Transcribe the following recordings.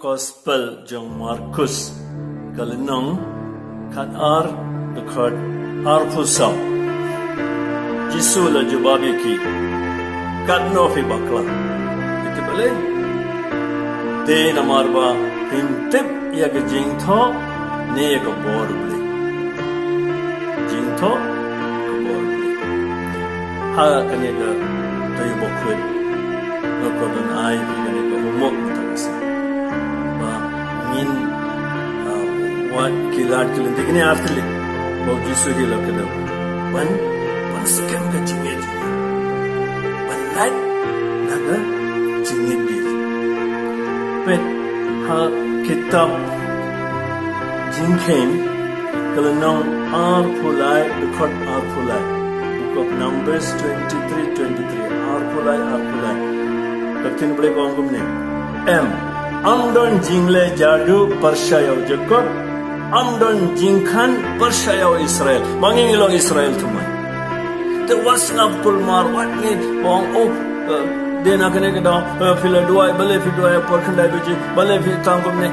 Gospel jong Markus kalenong kat ar dekat ar pusau Jisu la jubabi ki kat no fi bakla itu balik de namarba hintip ya ke jingtho ne ko bor bli jingtho ko bor bli ha kane ga tayu bokhwe no ko don ai kane ko umok mutasi ba min what kilat kilin dikne afterli bo Jisu hi la kada ban skem ka jinge ban lat naga jinge bi pet ha kitab jingkhen kalanong ar phulai record ar phulai book of Numbers 23 ar phulai katin bole ko angum ne amdon jingle jadu pershayo jacob amdon jingkhan pershayo Israel mangingilong Israel tumai the wasnab kulmar what need bong dena kene ke da phila duai bale phi duai por khandai beji bale phi tangum ne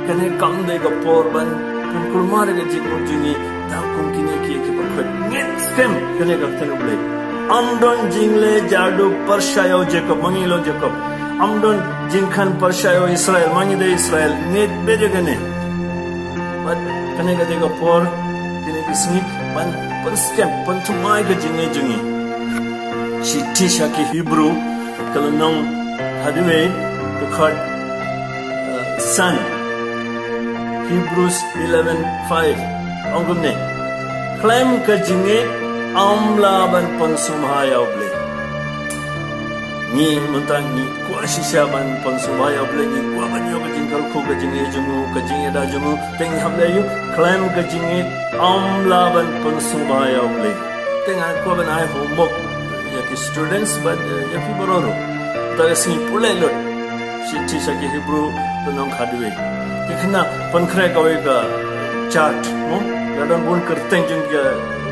kene kam de ga por ban kun kulmar ge ji ko jini da kum kine ki por khat net skem kene ga tanu ble amdon jingle jadu pershayo jacob mangilo jacob amdon jingkhan pershayo Israel mangi de Israel net beje gane but kene ga de ga por kene kisni ban skem pan thumai ga jingi Shiti Shaki Hebrew kalanong hadwe dekat son Hebrews 11:5 angum ne claim ka jinge amla ban pansumhaya oble ni muntang ni kwashisha ban pansumhaya oble ni kwa ban yo ka jingkal ko ka jinge jumu ka jinge da jumu teng hamle yu claim ka jinge amla ban pansumhaya oble teng an ko ban ai homework yaki students but yaki bororo taga si pulelot Shiti Shaki Hebrew tunong khadwe ikhna pankhre kawe ka chart no dadon bun kerteng jung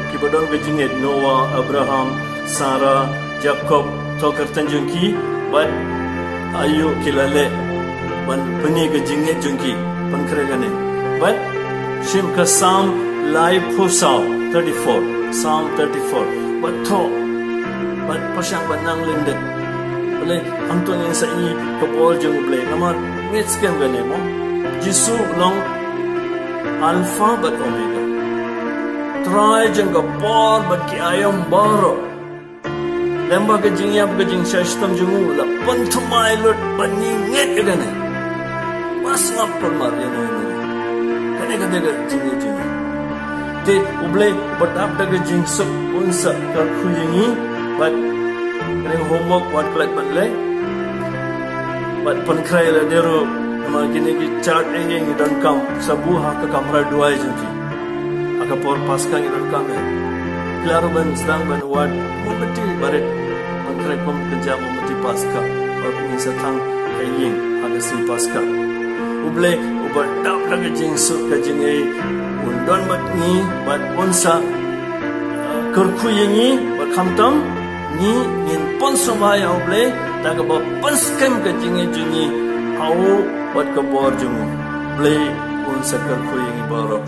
ki bodon ga jinget Noah Abraham Sarah Jacob to kerteng jung ki but ayu kilale ban pani ga jinget jung ki pankhre ga ne but shim ka Psalm live phusau 34 Psalm 34 but to but pasang banang lindet boleh amton yang sai kapol jeng boleh nama net scam gane mo Jisu long alpha but omega try jeng kapol but ki ayam baro lemba ke jingyap ke jing system jengu la panthumai lot bani net gane mas ngap por mar ya no kane kane ke jing te uble batap daga jing sup unsa kar khuyingi but kena homework buat kelat balai but pankrai la dero nama kini ki chart engeng dan kam sabu ha ka kamera dua junki aka por paska ngi dan kam klaro ban sedang ban wat mati baret pankrai kom kerja mati paska or ni satang engeng aga si paska uble ubar dap lagi jing su ka jingai undon bat ni bat onsa kerku yengi bat khamtam ni ngin pon somaya oble daga ba panskem ka jingi au bat ka bor jumu ble un sakar ko yengi baro